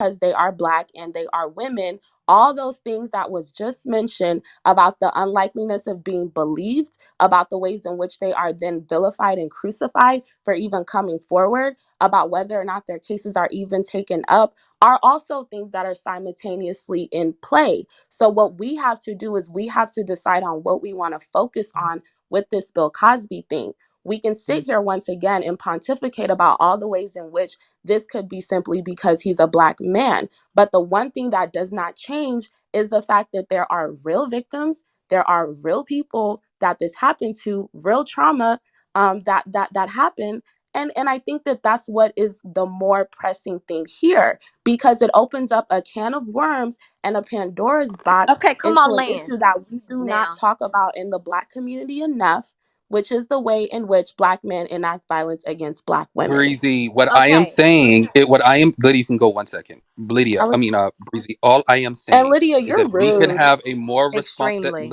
because they are Black and they are women, all those things that was just mentioned about the unlikeliness of being believed, about the ways in which they are then vilified and crucified for even coming forward, about whether or not their cases are even taken up, are also things that are simultaneously in play. So what we have to do is we have to decide on what we want to focus on with this Bill Cosby thing. We can sit here once again and pontificate about all the ways in which this could be simply because he's a Black man. But the one thing that does not change is the fact that there are real victims, there are real people that this happened to, real trauma that happened. And I think that that's what is the more pressing thing here, because it opens up a can of worms and a Pandora's box Okay, come into on, an land. issue that we do not Now, talk about in the Black community enough, which is the way in which Black men enact violence against Black women. Breezy, what I am okay, saying, what I am, Lydia, you can go 1 second. Lydia, I was, Breezy, all I am and saying Lydia, is you're that we can rude. have a more extremely.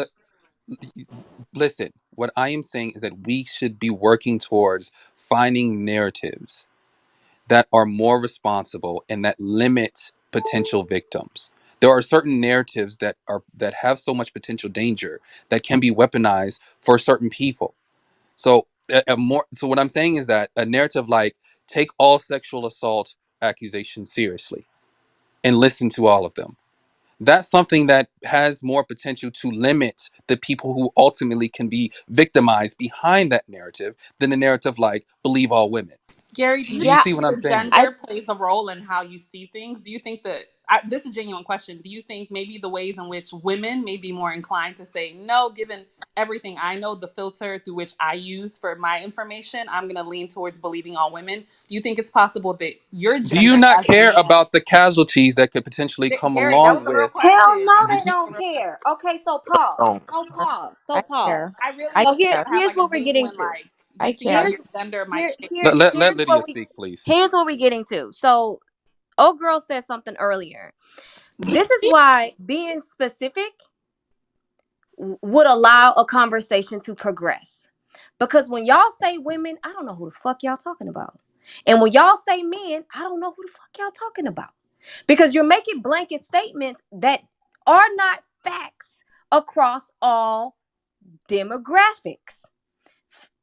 listen, what I am saying is that we should be working towards finding narratives that are more responsible and that limit potential victims. There are certain narratives that have so much potential danger that can be weaponized for certain people. So so what I'm saying is that a narrative like take all sexual assault accusations seriously and listen to all of them. That's something that has more potential to limit the people who ultimately can be victimized behind that narrative than the narrative like believe all women. Gary, do you Do you Yeah, see think what I'm the saying? I gender plays a role in how you see things? Do you think that this is a genuine question? Do you think maybe the ways in which women may be more inclined to say no, given everything I know, the filter through which I use for my information, I'm going to lean towards believing all women? Do you think it's possible that your Do you gender not as a care man? about the casualties that could potentially come Gary, that was along a real with? Hell question. no, Do they you, don't care. Okay, so pause. Don't. So pause. So I pause. care. I really I So do here, think care. I have here's like a what we're getting genuine to. like. Do I you see how care. Here's your gender might here shape? here let here's Lydia what we speak, please. here's what we're getting to. So, old girl said something earlier. This is why being specific would allow a conversation to progress. Because when y'all say women, I don't know who the fuck y'all talking about. And when y'all say men, I don't know who the fuck y'all talking about. Because you're making blanket statements that are not facts across all demographics.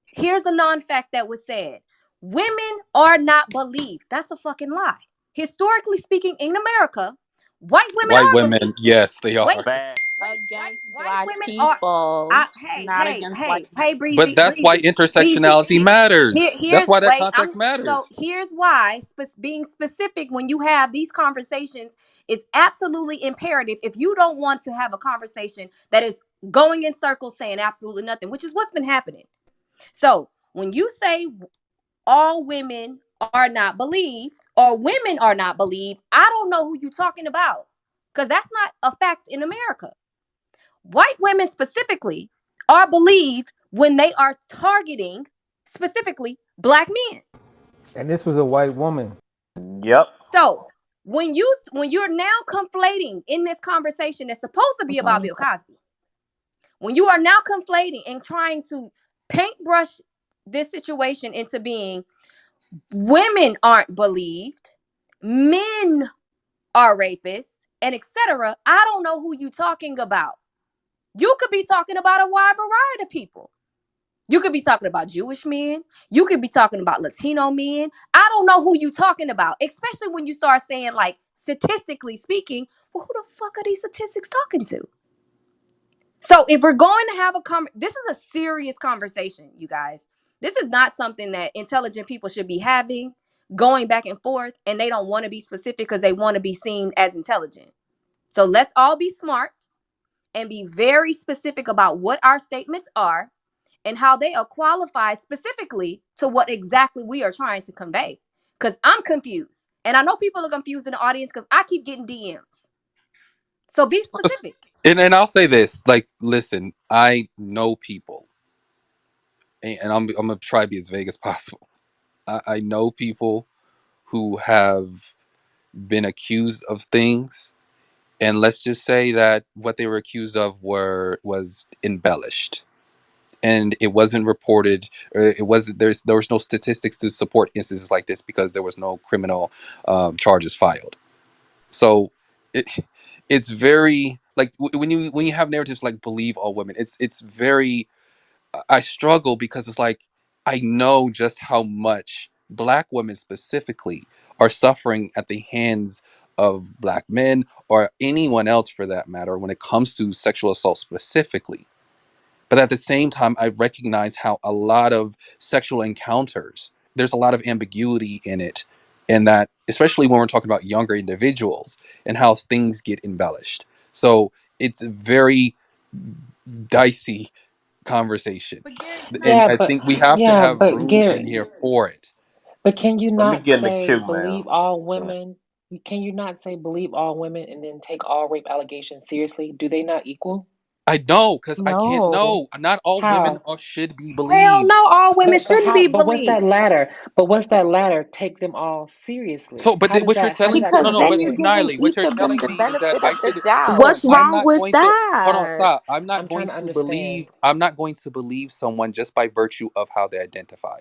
Here's a non-fact that was said. Women are not believed. That's a fucking lie. Historically speaking, in America, white women White are women, believed. yes, they Wait, are. Back. against white Black women are. people. Hey, Not hey, against white hey, men. hey, But Breezy, that's why Breezy, Breezy. intersectionality matters. That's Here's why that wait. context So matters. here's why being specific when you have these conversations is absolutely imperative. If you don't want to have a conversation that is going in circles saying absolutely nothing, which is what's been happening. So when you say all women are not believed or women are not believed, I don't know who you're talking about because that's not a fact in America. White women specifically are believed when they are targeting specifically Black men. And this was a white woman. Yep. So when you're now conflating in this conversation that's supposed to be about Bill Cosby, when you are now conflating and trying to paintbrush this situation into being women aren't believed, men are rapists, and etc., I don't know who you talking about. You could be talking about a wide variety of people. You could be talking about Jewish men. You could be talking about Latino men. I don't know who you talking about, especially when you start saying like statistically speaking, well, who the fuck are these statistics talking to? So if we're going to have this is a serious conversation, you guys. This is not something that intelligent people should be having, going back and forth, and they don't want to be specific because they want to be seen as intelligent. So let's all be smart and be very specific about what our statements are and how they are qualified specifically to what exactly we are trying to convey. Because I'm confused. And I know people are confused in the audience because I keep getting DMs. So be specific. And I'll say this: like, listen, I know people, and I'm gonna try to be as vague as possible. I know people who have been accused of things, and let's just say that what they were accused of was embellished, and it wasn't reported, or it wasn't there was no statistics to support instances like this because there was no criminal charges filed. So it it's very like when you have narratives like believe all women, it's very I struggle because it's like I know just how much black women specifically are suffering at the hands of black men or anyone else for that matter when it comes to sexual assault specifically. But at the same time, I recognize how a lot of sexual encounters, there's a lot of ambiguity in it, and that, especially when we're talking about younger individuals and how things get embellished. So it's a very dicey conversation. But Gary, can I? And Yeah, I but think we have to yeah, have but room in Gary, here for it. but can you Let me not get in the say queue now. believe all Yeah. women? Can you not say believe all women and then take all rape allegations seriously? Do they not equal? I know, because I can't No. know. Not all women How? should be Hell believed. no, all women But shouldn't how? be But what's that believed. ladder? But what's that ladder? Take them all seriously. So, but How does what you're that? How does telling, that no, Because come no, then into you're but play? giving Niley, what each you're of them telling the me is that benefit I of the should, hold on, doubt. What's I'm wrong not with going to, hold on, that? stop. I'm not I'm trying going to to understand. believe, I'm not going to believe someone just by virtue of how they identify.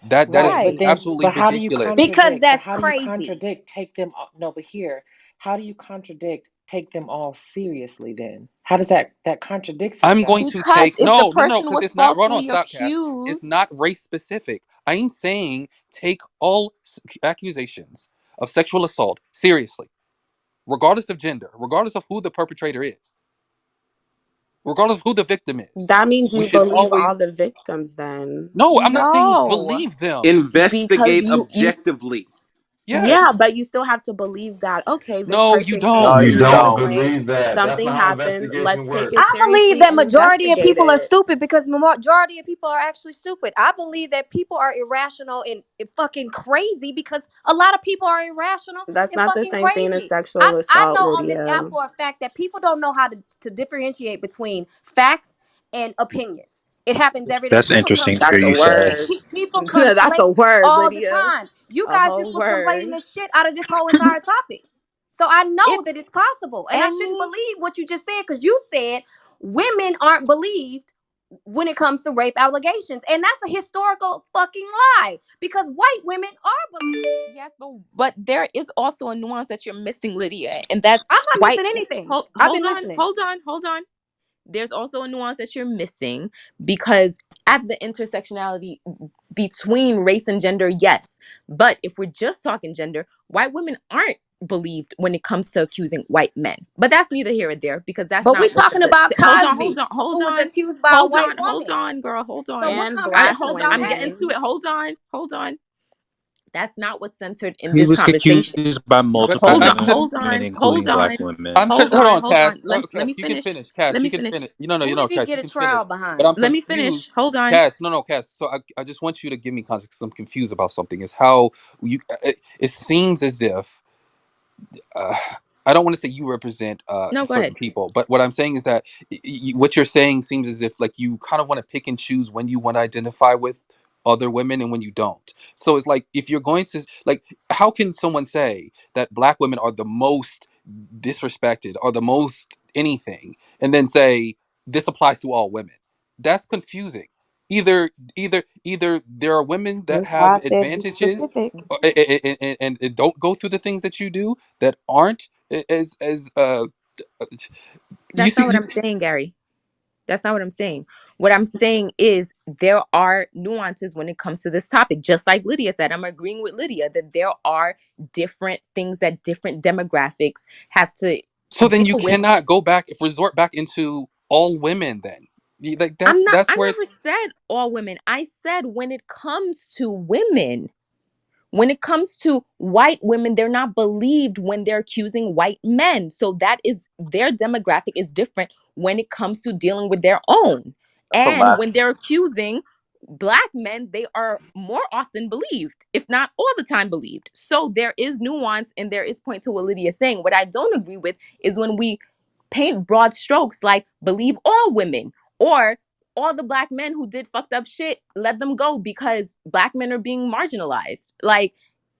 That is Right, but Right. then, absolutely but how do you ridiculous. Because contradict? But that's how do you crazy. contradict? Take them all, no, but here, how do you contradict? Take them all seriously. Then how does that contradicts I'm going itself? to Because take if the no, person because was it's not. Hold on, falsely stop, Cass. It's accused, not race specific. I'm saying take all accusations of sexual assault seriously, regardless of gender, regardless of who the perpetrator is, regardless of who the victim is. that means We you should believe all always. the victims then. No, I'm not saying No. believe them. Because Investigate objectively. yeah, Yes. but you still have to believe that, okay, this No, you person No, don't. came You you don't don't. forward, believe that. That's something not how happened, investigation let's take works. it I believe seriously that and majority of investigate people are it. stupid because majority of people are actually stupid. I believe that people are irrational and fucking crazy because a lot of people are irrational That's and not the fucking same thing as crazy. sexual I assault, know on this app Lydia. for a fact that people don't know how to differentiate between facts and opinions. It happens every day. That's People interesting to hear That's a you conflate. say. word. People That's a conflate word, all the Lydia. time. You A guys just whole was conflating word. the shit out of this whole entire topic. So I know that It's it's possible. And I shouldn't any believe what you just said because you said women aren't believed when it comes to rape allegations. And that's a historical fucking lie because white women are believed. yes, but there is also a nuance that you're missing, Lydia, and that's I'm not white. missing anything. Hold, I've hold been on, listening. hold on, hold on. There's also a nuance that you're missing because at the intersectionality between race and gender, yes. But if we're just talking gender, white women aren't believed when it comes to accusing white men. But that's neither here or there because that's But we're not what talking about hold on, hold Cosby, on, hold who was on, accused by a hold white on, hold woman. on, girl, hold So on. what And conversation black is hold y'all I'm getting to having? it. Hold on. That's not what's centered in He this was conversation. accused by But multiple Hold on, women, hold on, hold including black on, women. hold on, hold on. Cass. Let me Cass, you can finish. finish. Cass, Let you me can finish. finish. You Who know, did he Cass, you get a can finish. trial But I'm behind? Let me confused. finish. Hold on. Cass, no, Cass. So I just want you to give me context. 'Cause I'm confused about something. Is how you. It seems as if uh, I don't want to say you represent No, go certain ahead. people, but what I'm saying is that what you're saying seems as if like you kind of want to pick and choose when you want to identify with other women and when you don't. So it's like if you're going to like, how can someone say that black women are the most disrespected or the most anything, and then say this applies to all women? That's confusing. Either there are women that That's why have I said be advantages specific. and don't go through the things that you do that aren't as you That's not see what I'm saying, Gary. That's not what I'm saying. What I'm saying is there are nuances when it comes to this topic. Just like Lydia said, I'm agreeing with Lydia that there are different things that different demographics have to so then you deal with. cannot go back if resort back into all women then. Like that's I where never it's said all women. I said when it comes to women. When it comes to white women, they're not believed when they're accusing white men. So that is their demographic is different when it comes to dealing with their own. That's a And lot. when they're accusing black men, they are more often believed, if not all the time believed. So there is nuance and there is point to what Lydia is saying. What I don't agree with is when we paint broad strokes like believe all women or all the black men who did fucked up shit, let them go because black men are being marginalized. Like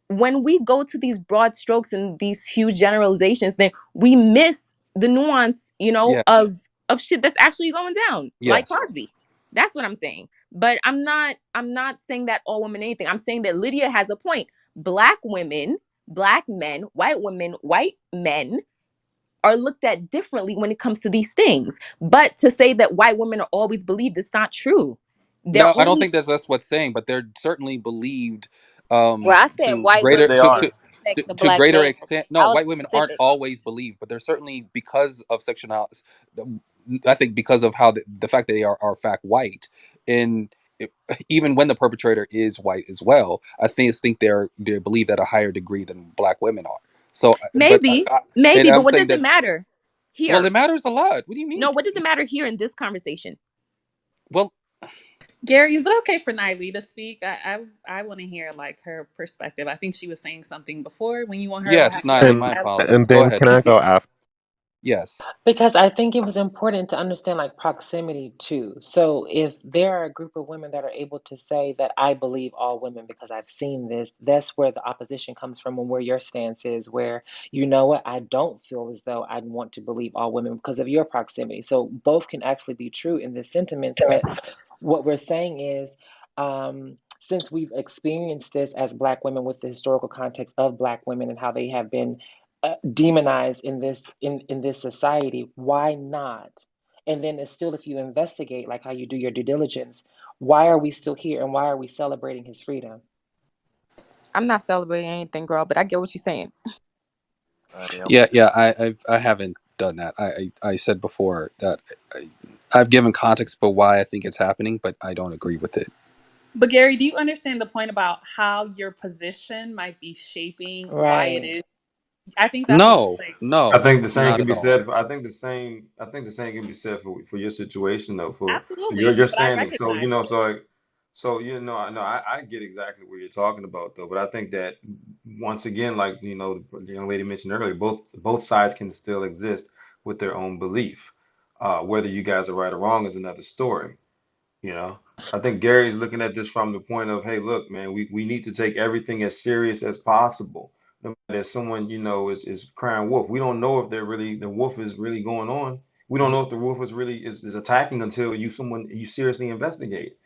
when we go to these broad strokes and these huge generalizations, then we miss the nuance, yeah, of shit that's actually going down, like yes. Cosby. That's what I'm saying. But I'm not saying that all women anything. I'm saying that Lydia has a point. Black women black men, white women, white men are looked at differently when it comes to these things. But to say that white women are always believed, it's not true. They're No, I don't only, think that's what's saying, but they're certainly believed well, I said to white But greater they women to, are. to respect the to black greater man. extent. No, I was white women aren't specific. always believed, but they're certainly because of sectionality. I think because of how the fact that they are in fact white, and it, even when the perpetrator is white as well, I think they're believed at a higher degree than black women are. So, Maybe, and maybe, but I'm what saying does it that, matter well, here? it matters a lot. What do you mean? No, what does it matter here in this conversation? Well, Gary, is it okay for Niley to speak? I want to hear like her perspective. I think she was saying something before. When you want her to yes, have the Niley, last, my apologies. And Go then ahead, can I Niley. go after? Yes. Because I think it was important to understand like proximity too. So if there are a group of women that are able to say that I believe all women because I've seen this, that's where the opposition comes from and where your stance is, where you know what, I don't feel as though I'd want to believe all women because of your proximity. So both can actually be true in this sentiments, but what we're saying is since we've experienced this as Black women with the historical context of Black women and how they have been demonized in this society, why not? And then it's still, if you investigate like how you do your due diligence, why are we still here and why are we celebrating his freedom? I'm not celebrating anything, girl, but I get what you're saying. I am. Yeah. I haven't done that. I said before that I've given context for why I think it's happening, but I don't agree with it. but Gary, do you understand the point about how your position might be shaping why it Right. is? I think that's what No, like. I no, think the same not can at be all. said. I think the same can be said for your situation though. For Absolutely, your but I standing. So recognize it. I get exactly what you're talking about though. But I think that once again, like the young lady mentioned earlier, both sides can still exist with their own belief. Whether you guys are right or wrong is another story. You know, I think Gary's looking at this from the point of, hey, look, man, we need to take everything as serious as possible. No matter if someone, is crying wolf, we don't know if the wolf is really going on. We don't know if the wolf is really is attacking until you seriously investigate.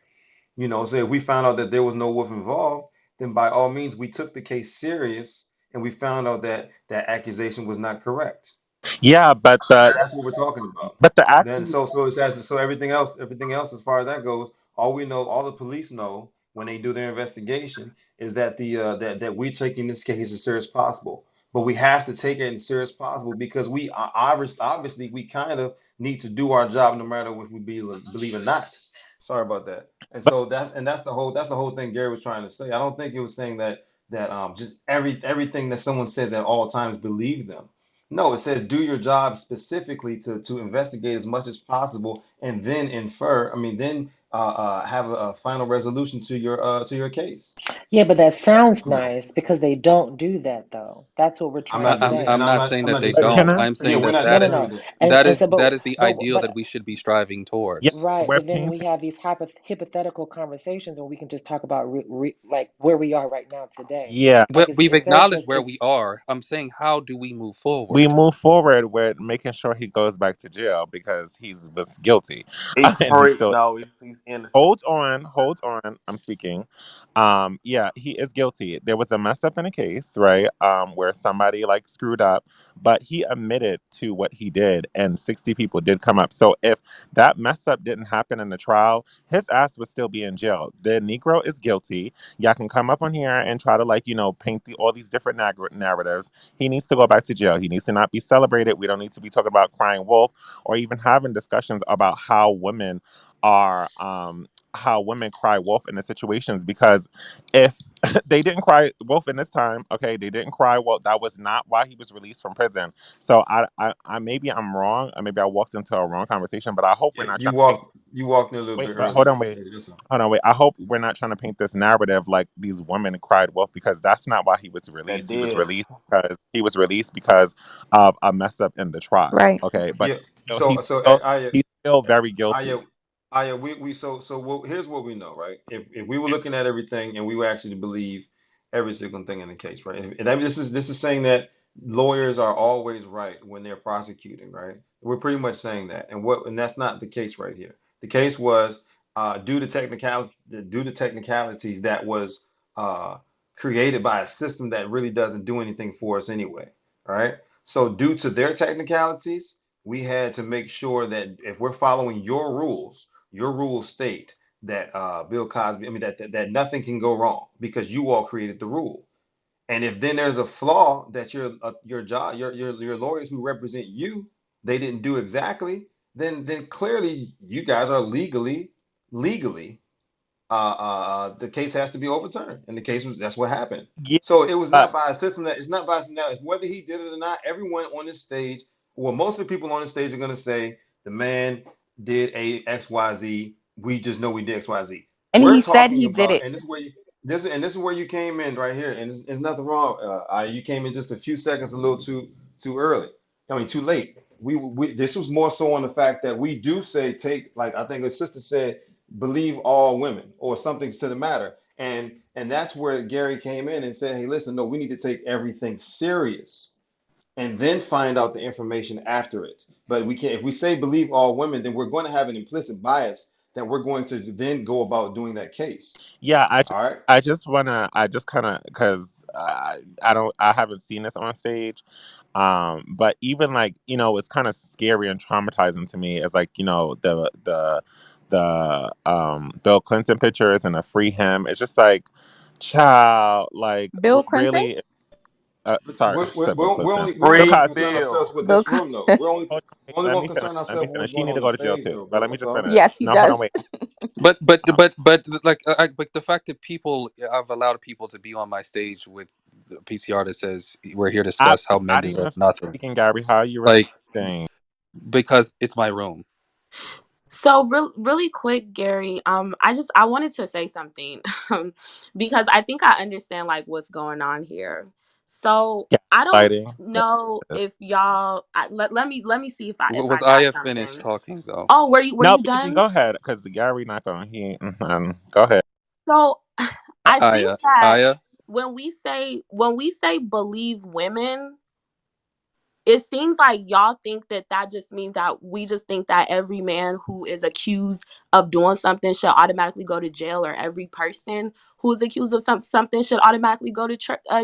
So if we found out that there was no wolf involved, then by all means we took the case serious and we found out that that accusation was not correct. Yeah, That's what we're talking about. but the Then actual so it says so everything else as far as that goes, all we know, all the police know when they do their investigation is that that we're taking this case as serious as possible. But we have to take it as serious as possible because we are obviously we kind of need to do our job no matter if we believe or not. Sorry about that. And but so that's the whole thing Gary was trying to say. I don't think he was saying that just everything that someone says at all times believe them. No, it says do your job specifically to investigate as much as possible and then infer, I mean, then have a final resolution to your case. Yeah, but that sounds You know, nice because they don't do that though. That's what we're I'm trying I, not to I'm dis and say. I'm not saying I'm that not they disagreeing. can don't. I I'm Yeah, saying say? we're that not No, that no, is no. disagreeing. And so that is the ideal that but we should be striving Yeah, towards. right, we're but then when we painting. have these hypothetical conversations and we can just talk about like where we are right now today. Yeah, Like But we've it's sort of acknowledged just where we are. I'm saying, how do we move we forward? move forward with making sure he goes back to jail because he's was guilty, He's and he's free. still. No, he's innocent. Hold on. I'm speaking. Yeah, he is guilty. There was a mess up in a case, right? Where somebody like screwed up, but he admitted to what he did, and 60 people did come up. So if that mess up didn't happen in the trial, his ass would still be in jail. The Negro is guilty. Y'all can come up on here and try to paint all these different narratives. He needs to go back to jail. He needs to not be celebrated. We don't need to be talking about crying wolf or even having discussions about are how women cry wolf in the situations, because if they didn't cry wolf in this time, okay, they didn't cry wolf. That was not why he was released from prison. So I maybe I'm wrong, or maybe I walked into a wrong conversation, but I hope we're Yeah, not you trying to paint. walked in a little Wait, bit but early, hold on, young wait. lady. That's all. Hold on, wait. I hope we're not trying to paint this narrative like these women cried wolf, because that's not why he was That released. did. He was released because of a mess up in the trial. Right. Okay, but Yeah. So he's still very guilty. Aya, we so what, here's what we know, right? If we were looking at everything and we were actually to believe every single thing in the case, right? This is saying that lawyers are always right when they're prosecuting, right? We're pretty much saying that, and that's not the case right here. The case was due to technicalities that was created by a system that really doesn't do anything for us anyway. All right. So due to their technicalities, we had to make sure that if we're following your rules state that Bill Cosby, I mean that nothing can go wrong because you all created the rule. And if then there's a flaw that your job your lawyers who represent you they didn't do exactly, then clearly you guys are legally the case has to be overturned. And the case was that's what happened. Yeah, So it was but not by a system that it's not by now whether he did it or not. Everyone on this stage, well, most of the people on the stage are going to say the man did a XYZ. We just know we did XYZ. And We're he said talking he did about, it. and this is where you this is where you came in right here, and there's nothing wrong. You came in just a few seconds a little too early. I mean, too late. We this was more so on the fact that we do say take like I think a sister said believe all women or something to the matter. And that's where Gary came in and said, hey, listen, no, we need to take everything serious and then find out the information after it. But we can't if we say believe all women, then we're going to have an implicit bias that we're going to then go about doing that case. yeah, All right. I just wanna, I just kind of, because I don't, I haven't seen this on stage. But even like, it's kind of scary and traumatizing to me. It's like, the Bill Clinton pictures and the free him. It's just like, child, like Bill Clinton? really. Sorry, I said Bill Clinton. We're only Bill Free going to Cosby. concern ourselves Bill. with Bill this room though. Clinton. Hold on, We're only let going me to finish. concern Let me ourselves with finish. what's He going need on to on the go to jail stage too. though, But Bill. let me That's just all. finish. Yes, he No, hold on, does. wait. Um, but the fact that people I've allowed people to be on my stage with the PCR that says we're here to I discuss how was men not deserve even nothing, speaking, Gary. How are you like reacting? because it's my room. So really quick, Gary, I wanted to say something because I think I understand like what's going on here. So I don't Gaslighting. know if y'all let me see if I Was got Aya finished something. talking though? Oh, were No, you BZ, done? go ahead. Because Gary not going. Go ahead. So I think Aya, that Aya. when we say believe women, it seems like y'all think that that just means that we just think that every man who is accused of doing something should automatically go to jail, or every person who is accused of something should automatically go to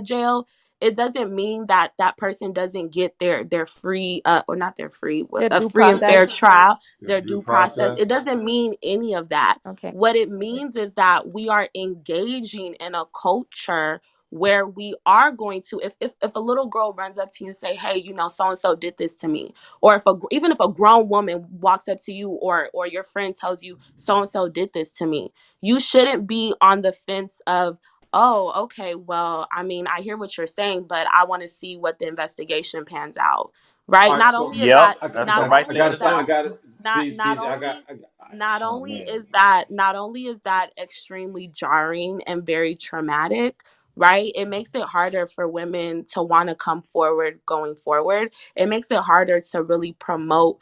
jail. It doesn't mean that that person doesn't get their free or not their free The a due free and fair process. trial, The their due due process. It process. doesn't mean any of that. Okay. What it means is that we are engaging in a culture where we are going to if a little girl runs up to you and say, hey, you know, so and so did this to me, or if even if a grown woman walks up to you, or your friend tells you so and so did this to me, you shouldn't be on the fence of, oh, okay, well, I mean, I hear what you're saying, but I want to see what the investigation pans out. Right? All right, Not so only is Yep. that That's the not right I only thing got is to it. I that do. got it. not Bees, only not oh only man. is that not only is that extremely jarring and very traumatic, right? It makes it harder for women to want to come forward going forward. It makes it harder to really promote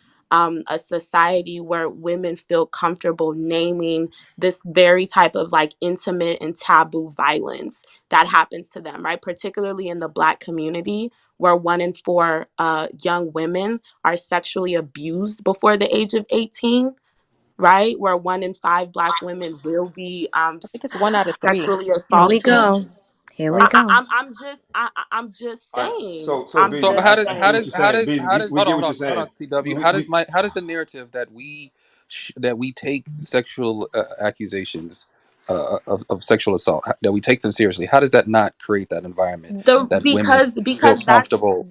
a society where women feel comfortable naming this very type of like intimate and taboo violence that happens to them, right? Particularly in the Black community, where 1 in 4 young women are sexually abused before the age of 18, right? Where 1 in 5 Black women will be I think it's 1 out of 3. sexually One Here we out of 3. assaulted. go. Here we go. I'm just All right, saying. so I'm So Beezy, just I get what you're saying. Beezy, how does we get what you're hold on saying. CW, how does the narrative that that we take sexual accusations of sexual assault, that we take them seriously, how does that not create that environment the that women because feel because comfortable?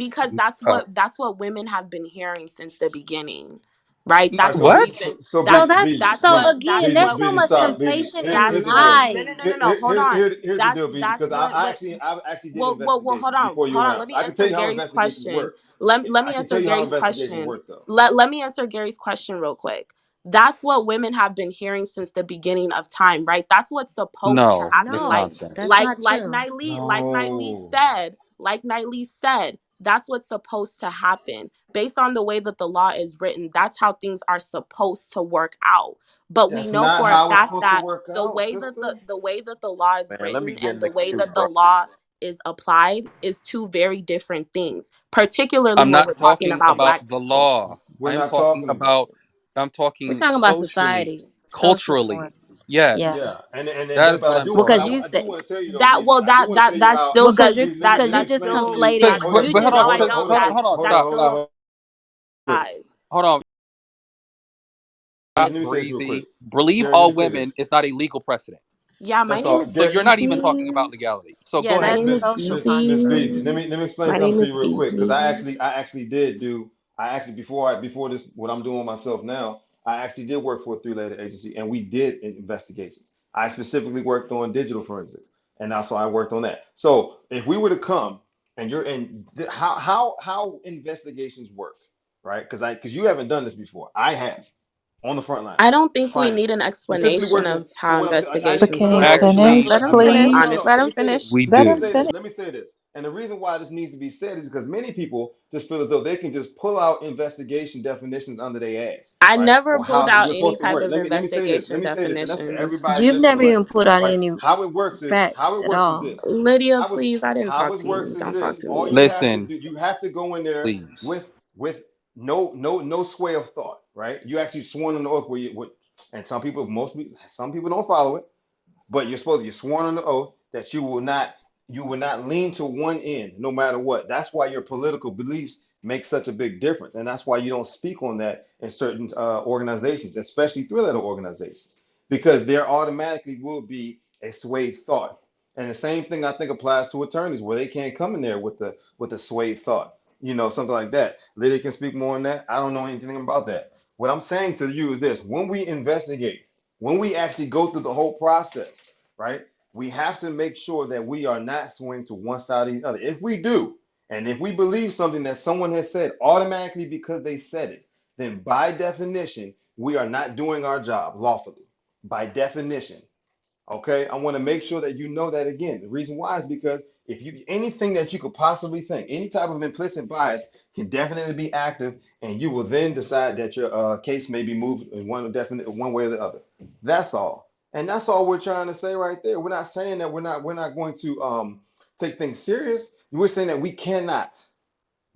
Uh, that's what women have been hearing since the beginning, right? All right, That's so what Be, we've what? so, been so So that's Beezy, that's Beezy, that's so what Beezy, again, Beezy, there's so Beezy, much stop, Beezy. conflation Here's and the deal. no, lies. hold on. Here's the deal, Beezy, That's because what I actually did well, investigations before you hold went on. Let out, so me I can tell answer you how Gary's investigations question. work. Let I me can tell answer you how Gary's investigations question. work, though. Let me answer Gary's question real quick. That's what women have been hearing since the beginning of time, right? That's what's supposed to No, happen. it's No, that's nonsense. not true. Like Nightly No, said, that's what's supposed to happen. Based on the way that the law is written, that's how things are supposed to work out. But we that's know not for a how it's fact supposed to that work out, sister. the way that the law is Man, let me written get and in the the way queue, that the bro. law is applied is two very different things, particularly I'm when we're not talking talking about about Black the people. law. We're not talking about it. We're I'm talking talking about socially. society. Social culturally. norms. Yeah. Yes, Yeah, and that then, is what I'm Because talking you I about. said do want to tell you though, That Breezy. well I do that want to tell that you that how. still because does you're Let that me because you that just explain still to you. conflated that Hold on, you just But just hold so on, I wait. because know hold on, that hold on, hold that on, hold on, still hold on. Quick. applies. hold on. Breezy, Not let me say this real quick. breezy. Believe Gary, let me all say women this. is not a legal precedent. Yeah, my That's name all. is So you're not even talking Breezy. about legality. So Yeah, go My ahead. that's name is social Miss construct. Breezy. Breezy. Let me explain My name something to is you real quick because Breezy. I actually did do I actually before this what I'm doing myself now, I actually did work for a three-letter agency and we did investigations. I specifically worked on digital forensics and also I worked on that. So if we were to come and you're in how investigations work, right? Because you haven't done this before. I have on the front I lines, don't think we finally, need an specifically explanation working. of So how what I'm saying, I investigations no Okay, no work. no finish, Actually, Let him I'm gonna be finish. please. honest Let Let him me say finish. this. we Let Let me him do. say finish. this. Let me say this. And the reason why this needs to be said is because many people just feel as though they can just pull out investigation definitions under their ass, I right? never Or pulled how out you're any supposed to type work. of Let me say this. Let investigation me say this, and that's for definitions. everybody You've that's never correct, even put out right? any How it works is facts at all. this. Lydia, please, I didn't How talk it to you. works is Don't talk this. to All me. you have to Listen, do, you have to go in there please. with no sway of thought, right? You actually sworn on the oath where you would, and some people don't follow it, but you're sworn on the oath that you will not lean to one end no matter what. That's why your political beliefs make such a big difference, and that's why you don't speak on that in certain organizations, especially three-letter organizations, because there automatically will be a swayed thought. And the same thing I think applies to attorneys, where they can't come in there with the swayed thought, something like that. Lydia can speak more on that. I don't know anything about that. What I'm saying to you is this: when we investigate, when we actually go through the whole process, right? We have to make sure that we are not swinging to one side or the other. If we do, and if we believe something that someone has said automatically because they said it, then by definition, we are not doing our job lawfully. By definition. Okay, I want to make sure that you know that again. The reason why is because if you anything that you could possibly think, any type of implicit bias can definitely be active, and you will then decide that your case may be moved in one way or the other. That's all, and that's all we're trying to say right there. We're not saying that we're not going to take things serious. We're saying that we cannot,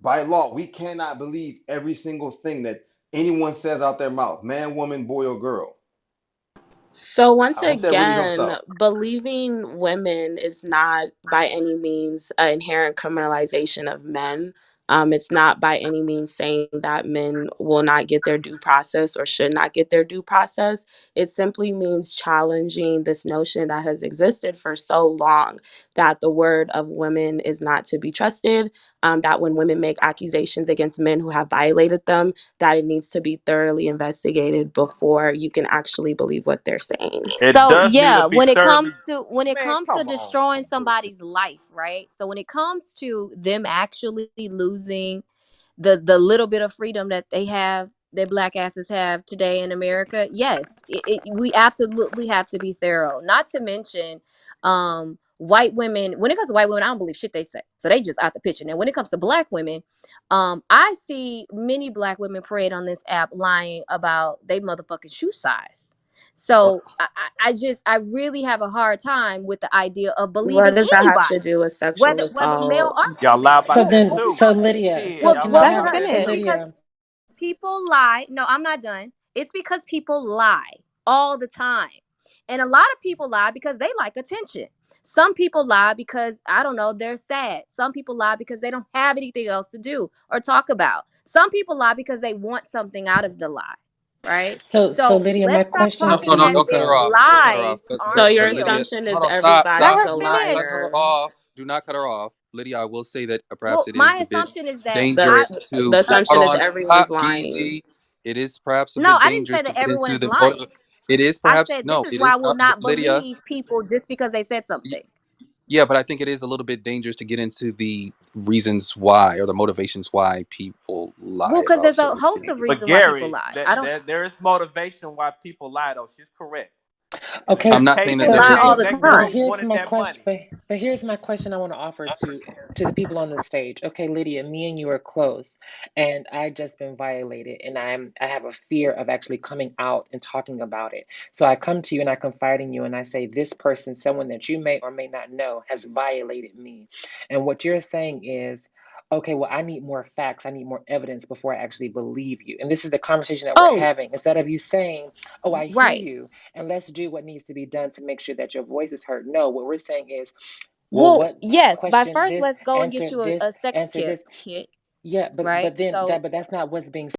by law, we cannot believe every single thing that anyone says out their mouth, man, woman, boy, or girl. So once I hope that really helps again, out. believing women is not by any means an inherent criminalization of men. It's not by any means saying that men will not get their due process or should not get their due process. It simply means challenging this notion that has existed for so long that the word of women is not to be trusted, that when women make accusations against men who have violated them, that it needs to be thoroughly investigated before you can actually believe what they're saying. It So does need to yeah, be thoroughly. when it Man, comes to come on. destroying somebody's life, right? So when it comes to them actually losing the little bit of freedom that they have, that black asses have today in America, yes, we absolutely have to be thorough. Not to mention, white women. When it comes to white women, I don't believe shit they say, so they just out the picture. Now, when it comes to black women, I see many black women parade on this app lying about they motherfucking shoe size. So I really have a hard time with the idea of What believing does that have to anybody, do with sexual whether male assault? or Y'all lie female. So about that then, Well, too. so Lydia, Shit, so well, y'all can I lie well, have, about because that so it's too. because Lydia, people lie. No, I'm not done. It's because people lie all the time. And a lot of people lie because they like attention. Some people lie because, I don't know, they're sad. Some people lie because they don't have anything else to do or talk about. Some people lie because they want something out of the lie, right? so So Lydia, my let's stop question No, to no, talking no, as you don't cut if her though. off. Don't cut her off. lies So aren't your Lydia, real. assumption hold is on, stop, Let everybody's stop. her a Do not cut finish. her liar. off. Do not cut her off. Lydia, I will say that perhaps Well, it my is a bit assumption is that The I, dangerous the to, assumption hold is on, everyone's stop, lying. easy. It is perhaps a no, bit I didn't dangerous say to that get everyone into is the lying. motive. It is I perhaps, said this no, is it why I is will not, not Lydia. believe people just because they said something. Yeah, but I think it is a little bit dangerous to get into the reasons why or the motivations why people lie Well, because about there's a certain host of things. But reasons why people Gary, lie. I that, don't that there is motivation why people lie though. She's correct. In Okay, I'm this not case, saying in that so there this lie case, all Lydia, the that but girl time. here's wanted my that question. money. But here's my question I want to offer to the people on the stage. Okay, Lydia, me and you are close, and I just been violated, and I have a fear of actually coming out and talking about it. So I come to you and I confide in you, and I say this person, someone that you may or may not know, has violated me, and what you're saying is, okay, well, I need more facts, I need more evidence before I actually believe you. And this is the conversation that we're Oh, having. Instead of you saying, oh, I hear right. you, and let's do what needs to be done to make sure that your voice is heard. No, what we're saying is, well, Well, what yes. By question first, this, let's go and get answer you this, a sex answer kit, this. kit, Yeah, right? but then So, but that's not what's being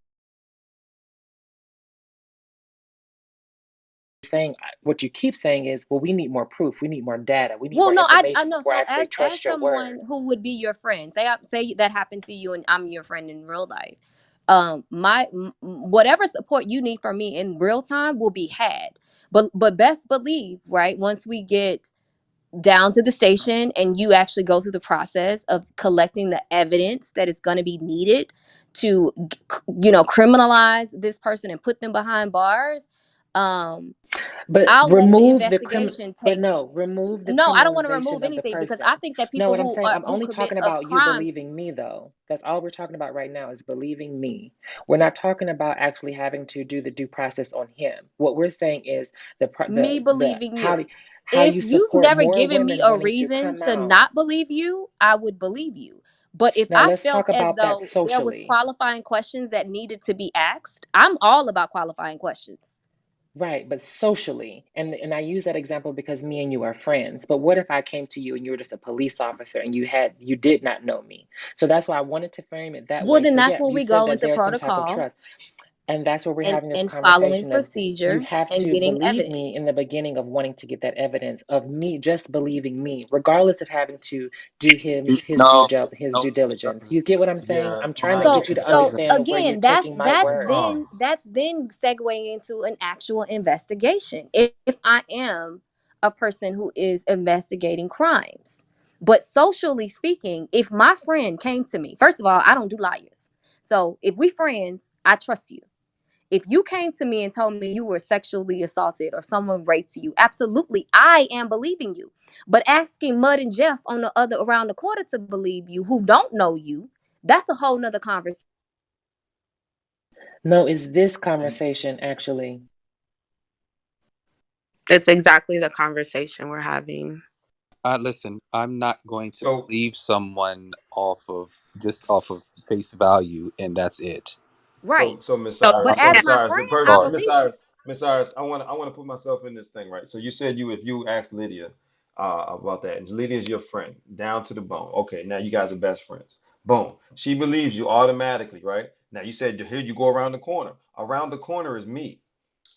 saying. What you keep saying is, well, we need more proof, we need more data, we need well, more no, I information know. before I So, actually as trust your someone word. who would be your friend, say that happened to you, and I'm your friend in real life. Whatever support you need from me in real time will be had. But best believe, right? Once we get down to the station and you actually go through the process of collecting the evidence that is going to be needed to criminalize this person and put them behind bars, um But I'll let the remove the criminal. investigation But take. no, remove the No, I don't want to remove criminalization of the anything, because person. I think that No, people what I'm saying, I'm who only commit talking about you crimes. believing me, though. That's all we're talking about right now is believing me. We're not talking about actually having to do the due process on him. What we're saying is Me the believing you. how If you you've support never more given me women a wanting to reason come to out. not believe you, I would believe you. But if Now I let's felt talk as about that though there was socially. qualifying questions that needed to be asked, I'm all about qualifying questions. Right, but socially, and I use that example because me and you are friends. But what if I came to you and you were just a police officer and you did not know me? So that's why I wanted to frame it that Well, way. then So that's yeah, where you we said go that into there's some type of protocol trust. And that's where we're and having this and following conversation of you procedure have and to getting believe me in evidence. the beginning of wanting to get that evidence of me just believing me, regardless of having to do No, his no, due sister, diligence. You get what I'm saying? Yeah, I'm on trying to that, get So you to so understand of where you're again, taking my word. oh, that's then segueing into an actual investigation. If I am a person who is investigating crimes. But socially speaking, if my friend came to me, first of all, I don't do liars. So if we friends, I trust you. If you came to me and told me you were sexually assaulted or someone raped you, absolutely, I am believing you. But asking Mud and Jeff on the other around the corner to believe you, who don't know you, that's a whole nother conversation. No, it's this and conversation actually. It's exactly the conversation we're having. listen, I'm not going to so believe someone off of face value, and that's it. Right. so Miss So Cyrus, But so as Miss my Cyrus, the friend, I person, Sorry. Miss believe you. Cyrus, Miss Cyrus, I want to put myself in this thing, right? So you said if you asked Lydia about that, and Lydia's your friend, down to the bone. Okay, now you guys are best friends. Boom. She believes you automatically, right? Now you said here you go around the corner. Around the corner is me.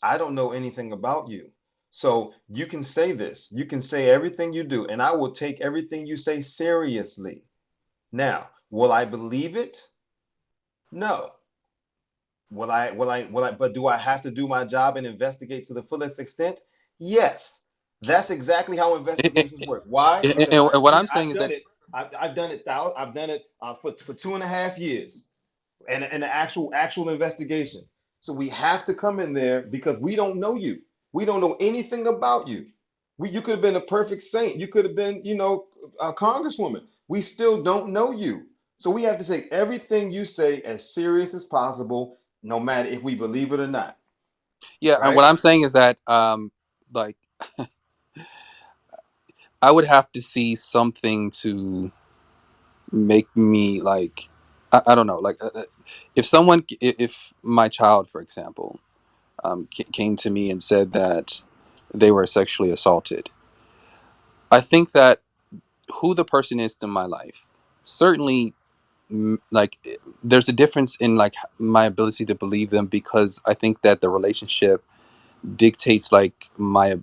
I don't know anything about you. So you can say this. You can say everything you do, and I will take everything you say seriously. Now, will I believe it? No. But do I have to do my job and investigate to the fullest extent? Yes. That's exactly how And, investigations work. Why? and- Because and I've what seen it, I'm saying I've is done that it. I've done it. I've done it for 2.5 years and the actual investigation. So we have to come in there because we don't know you. We don't know anything about you. You could have been a perfect saint. You could have been, a congresswoman. We still don't know you. So we have to take everything you say as serious as possible, no matter if we believe it or not. yeah, and what Right? I'm saying is that like I would have to see something to make me like I don't know like if if my child, for example, came to me and said that they were sexually assaulted, I think that who the person is in my life certainly like there's a difference in like my ability to believe them, because I think that the relationship dictates like my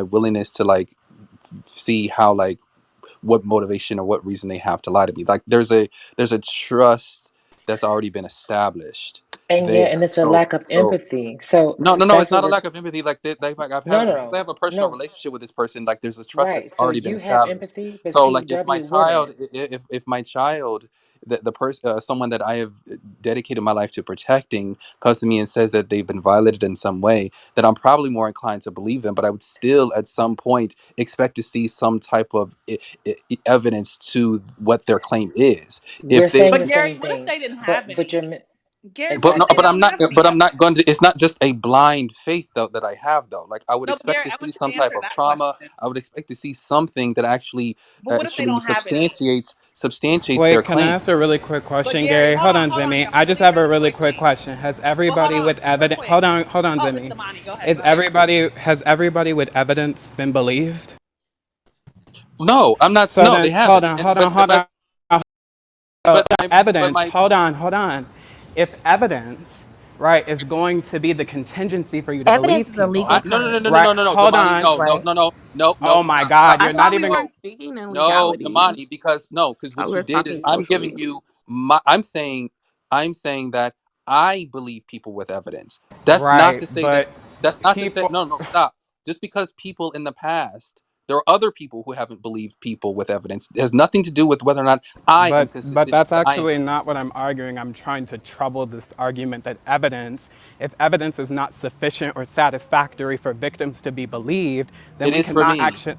willingness to like see how like what motivation or what reason they have to lie to me. Like there's a trust that's already been established And yeah, there. and it's a So lack of so empathy. So no, it's that's what not a we're lack of empathy. Like like no, no, because I no. have a personal No, relationship with this person. Like there's a trust right. that's So already been you have established. empathy, but So like if my CW child, wouldn't. if my child, the person, someone that I have dedicated my life to protecting, comes to me and says that they've been violated in some way, then I'm probably more inclined to believe them. But I would still, at some point, expect to see some type of evidence to what their claim is. We're If they saying But the Gary, same what if thing. they didn't have But any? you're Gary, what but if no, they exactly. but I'm don't not. have any But I'm not evidence? going to. It's not just a blind faith though that I have though. Like I would No, but expect Gary, to I see want you some to type answer of that trauma. question. I would expect to see something that But what if they actually don't have any? substantiates. substantiates their Wait, can I claim. ask a really quick But question, Gary, Gary? Hold on, hold on, Zimmy. y'all. I Let just me have address a it really right quick quick. question. Has Well, hold everybody on, with real evidence? quick. Hold on, Oh, Miss Zimmy. Damani, go ahead, Is go ahead. everybody has everybody with evidence been believed? No, I'm not. So No, they then, hold haven't. on, And hold on, hold on. but Evidence. my Hold on. If evidence, right, is going to be the contingency for you to Evidence believe is a people, legal no no no term. no no right? no no no Hold Damani, on. no no Right. no no no no Oh my stop God, stop I you're stop not thought we even. no weren't speaking in no legality. Damani, because no, because Oh, what we you were did talking is I'm giving socially. you my I'm saying that I believe people with evidence. That's not Right, to say that but that's not to say people, no stop. Just because people in the past, there are other people who haven't believed people with evidence. It has nothing to do with whether or not I am but consistent that's with what I am actually saying. not what I'm arguing. I'm trying to trouble this argument that evidence, if evidence is not sufficient or satisfactory for victims to be believed, then It we is for cannot me. action.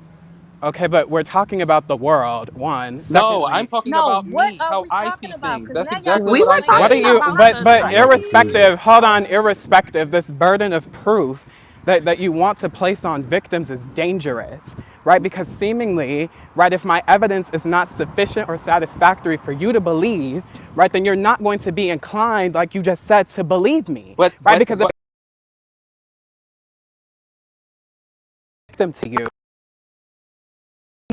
Okay, but we're talking about the world. One, No, I'm secondly, talking No, about what me, are how we I talking see about? things. Because That's now y'all exactly We what were I what are said. talking you? about the But Y'all confusing. irrespective. Hold on, irrespective. This burden of proof that you want to place on victims is dangerous, right? Because seemingly, right, if my evidence is not sufficient or satisfactory for you to believe, right, then you're not going to be inclined, like you just said, to believe me, But right? but Because if but it's a victim to you,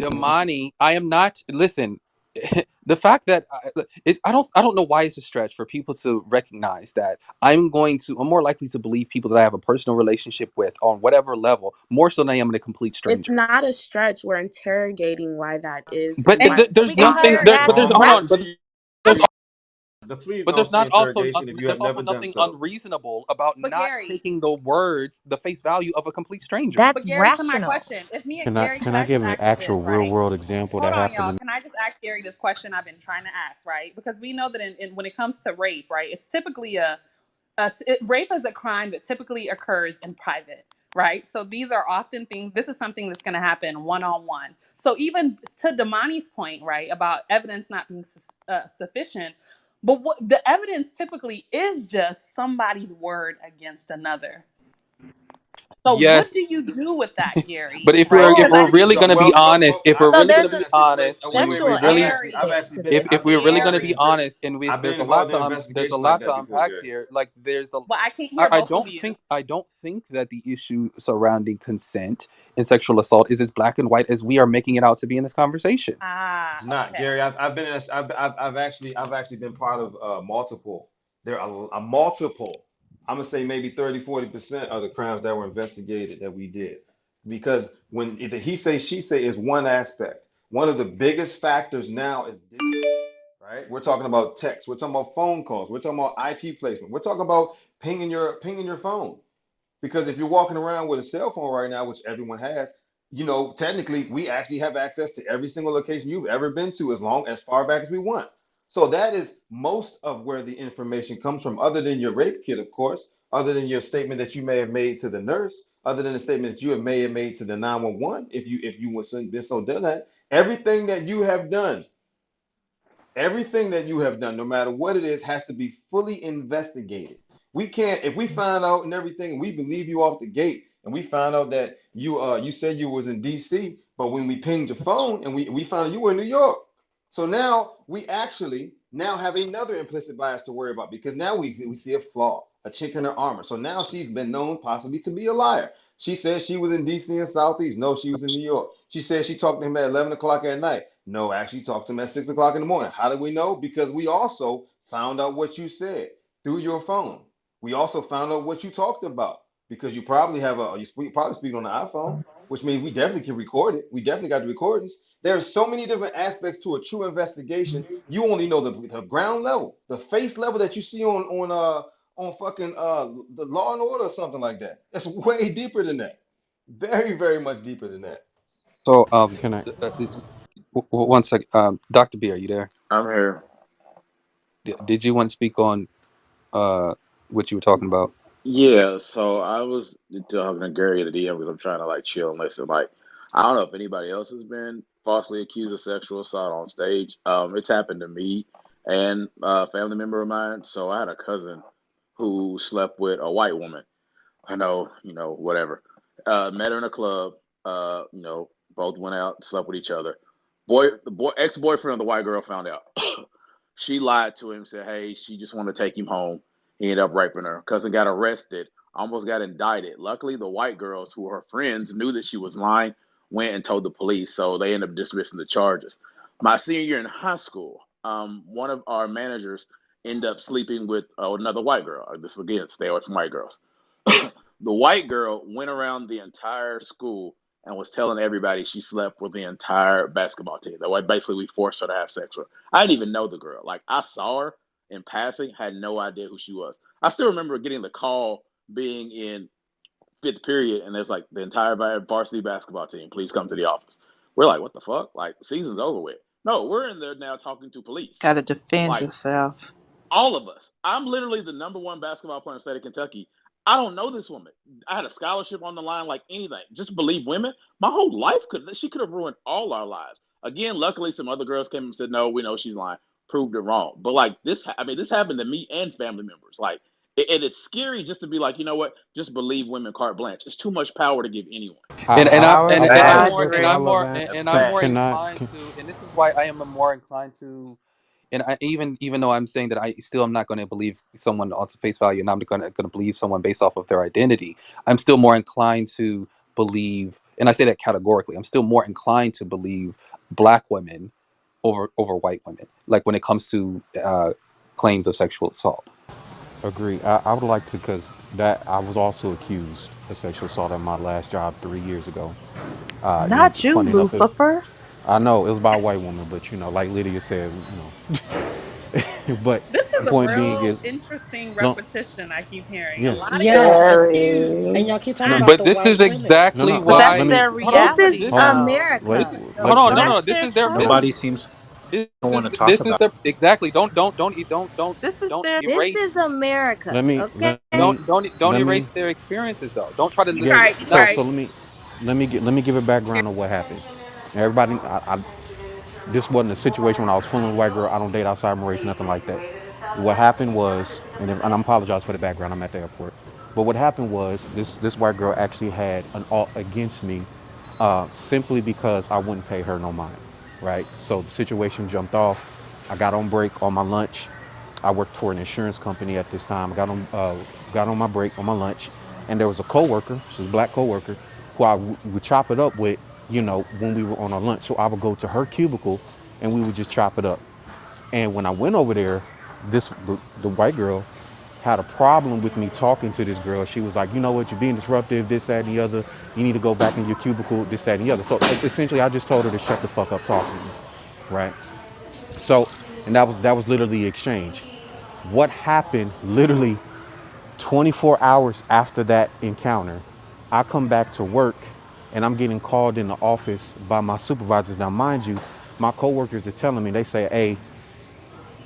Damani, I am not. Listen, the fact that I don't know why it's a stretch for people to recognize that I'm more likely to believe people that I have a personal relationship with on whatever level more so than I am a complete It's stranger. not a stretch. We're interrogating why that is But and th- why and th- it's a we there's can nothing problem. there. But that's there's Wrong hold on. that's But terminology. there's Please but don't there's say not also interrogation if you there's have also never done nothing so. unreasonable about But not Gary, taking the words, the face value of a complete stranger. that's but Gary, to my rational. question, if me and Can I Gary, can could I I just give an ask you this, actual real right? world example Hold that on, happened y'all. in Can I just ask Gary this question I've been trying to ask, right? Because we know that when it comes to rape, right, it's typically rape is a crime that typically occurs in private, right? So these are often things. This is something that's going to happen one on one. So even to Damani's point, right, about evidence not being sufficient, but what the evidence typically is just somebody's word against another. So what do Yes, you do with that, Gary? but if Right? we're Well, if Because we're I really no, going to be honest, well, if we're So really going there's to a be in that situation. honest, Oh, if sexual we I've really actually, aspect to this. if I've we're been really going involved to in, be honest, and I've been there's a lot involved in to there's a investigations like lot that to before, unpack Gary. here. Like there's a well, I can't hear both of you. I don't think that the issue surrounding consent in sexual assault is as black and white as we are making it out to be in this conversation. It's Ah, not, okay. Gary. I've been in. I've actually been part of multiple. There are a multiple. I'm gonna say maybe 30-40% of the crimes that were investigated that we did, because when the he say she say is one aspect. One of the biggest factors now is digital, right? We're talking about text. We're talking about phone calls. We're talking about IP placement. We're talking about pinging your phone. Because if you're walking around with a cell phone right now, which everyone has, technically we actually have access to every single location you've ever been to as far back as we want. So that is most of where the information comes from, other than your rape kit, of course, other than your statement that you may have made to the nurse, other than the statement that you may have made to the 911, if you been so done that. Everything that you have done Everything that you have done, no matter what it is, has to be fully investigated. We can't, if we find out and everything, and we believe you off the gate, and we found out that you said you was in DC, but when we pinged your phone and we found out you were in New York. So now we actually now have another implicit bias to worry about, because now we see a flaw, a chink in her armor. So now she's been known possibly to be a liar. She said she was in DC and Southeast. No, she was in New York. She said she talked to him at 11 o'clock at night. No, actually talked to him at 6 o'clock in the morning. How do we know? Because we also found out what you said through your phone. We also found out what you talked about, because you probably have probably speak on the iPhone, which means we definitely can record it. We definitely got the recordings. There's so many different aspects to a true investigation. You only know the ground level, the face level that you see on fucking the Law and Order or something like that. It's way deeper than that. Very, very much deeper than that. So can I one second, Dr. B, are you there? I'm here. Did you want to speak on what you were talking about? Yeah, so I was talking to Gary at the DM because I'm trying to like chill and listen. Like, I don't know if anybody else has been falsely accused of sexual assault on stage. It's happened to me and a family member of mine. So I had a cousin who slept with a white woman. I know, whatever. Met her in a club. Both went out, slept with each other. The ex-boyfriend of the white girl found out. She lied to him, said, "Hey, she just wanted to take him home." He ended up raping her. Cousin got arrested, almost got indicted. Luckily, the white girls, who were her friends, knew that she was lying, went and told the police, so they ended up dismissing the charges. My senior year in high school, one of our managers ended up sleeping with another white girl. This is again, stay away from white girls. The white girl went around the entire school and was telling everybody she slept with the entire basketball team. That way, basically, we forced her to have sex with her. I didn't even know the girl. Like, I saw her in passing, had no idea who she was. I still remember getting the call, being in fifth period, and there's like the entire varsity basketball team, please come to the office. We're like, what the fuck? Like, season's over with. No, we're in there now talking to police. Gotta defend Like, yourself. all of us. I'm literally the number one basketball player in the state of Kentucky. I don't know this woman. I had a scholarship on the line, like anything. Just believe women. My whole life she could have ruined all our lives. Again, luckily, some other girls came and said, "No, we know she's lying." Proved it wrong. But like this, I mean, this happened to me and family members. Like, and it's scary just to be like, you know what? Just believe women carte blanche. It's too much power to give anyone. And and I'm Power. and, I and I'm I more Facts. and agree. I'm follow more that? and I'm Facts. more inclined to, and this is why I am more inclined to, and even though I'm saying that I still am not going to believe someone on face value, and I'm going to believe someone based off of their identity, I'm still more inclined to believe, and I say that categorically, I'm still more inclined to believe black women over white women, like when it comes to claims of sexual assault. Agree. I would like to, because that I was also accused of sexual assault at my last job 3 years ago. Not you, Funny enough, Lucifer. I know it was by a white woman, but like Lydia said, but This is a point being real is, interesting no, repetition I keep hearing. A yeah, lot of y'all are Yes. accused. And Very. y'all keep talking no, about But the this white is women. no, exactly no. But that's why. Let me their Hold on. This is reality, hold on. though. Wait, America. Hold on. let No, me. no, no. That's This their is their. This is Nobody truth. seems this to is want to talk this is about the exactly. This is Don't their. This erase. is America. Let me. Okay. Let me. Don't Let me. erase their experiences though. Don't try to You Yeah. right, you So right. so let me give a background of what happened. Everybody, this wasn't a situation when I was fooling with a white girl. I don't date outside my race, nothing like that. What happened was, and I apologize for the background. I'm at the airport. But what happened was, this white girl actually had an alt against me, simply because I wouldn't pay her no mind, right? So the situation jumped off. I got on break on my lunch. I worked for an insurance company at this time. I got on my break on my lunch, and there was a coworker, she was a black coworker, who would chop it up with, when we were on our lunch. So I would go to her cubicle, and we would just chop it up. And when I went over there, the white girl had a problem with me talking to this girl. She was like, you know what, you're being disruptive, this, that, and the other. You need to go back in your cubicle, this, that, and the other. So essentially, I just told her to shut the fuck up talking to me, right? So, and that was literally the exchange. What happened literally 24 hours after that encounter? I come back to work, and I'm getting called in the office by my supervisors. Now, mind you, my coworkers are telling me, they say, hey,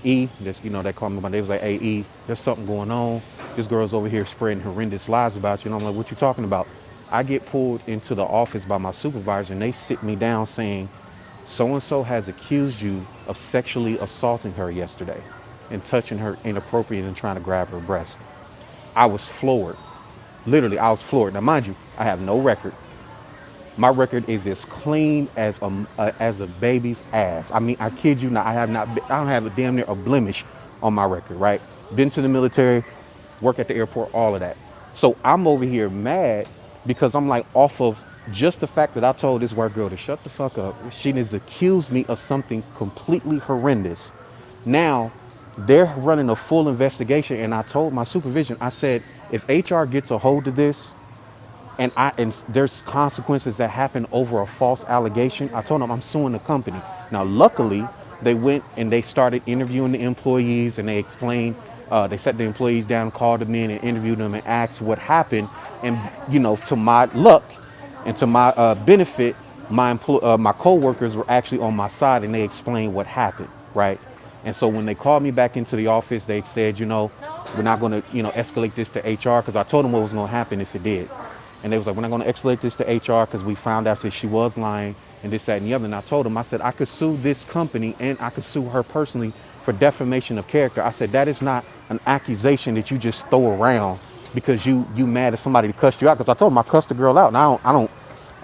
E, just, they call me by name. They was like, hey, E, there's something going on. This girl's over here spreading horrendous lies about you. And I'm like, what you talking about? I get pulled into the office by my supervisor, and they sit me down saying, so and so has accused you of sexually assaulting her yesterday and touching her inappropriate and trying to grab her breast. I was floored. Literally, I was floored. Now, mind you, I have no record. My record is as clean as a baby's ass. I mean, I kid you not. I have not. I don't have a damn near a blemish on my record. Right? Been to the military, work at the airport, all of that. So I'm over here mad because I'm like, off of just the fact that I told this white girl to shut the fuck up. She has accused me of something completely horrendous. Now they're running a full investigation, and I told my supervision, I said, if HR gets a hold of this, and there's consequences that happen over a false allegation, I told them I'm suing the company. Now, luckily, they went and they started interviewing the employees, and they explained. They set the employees down, called them in, and interviewed them, and asked what happened. And to my luck, and to my benefit, my coworkers were actually on my side, and they explained what happened, right? And so when they called me back into the office, they said, we're not going to, escalate this to HR, because I told them what was going to happen if it did. And they was like, we're not going to escalate this to HR because we found out that she was lying and this, that, and the other. And I told them, I said, I could sue this company and I could sue her personally for defamation of character. I said, that is not an accusation that you just throw around because you mad at somebody to cuss you out. Because I told them I cussed the girl out, and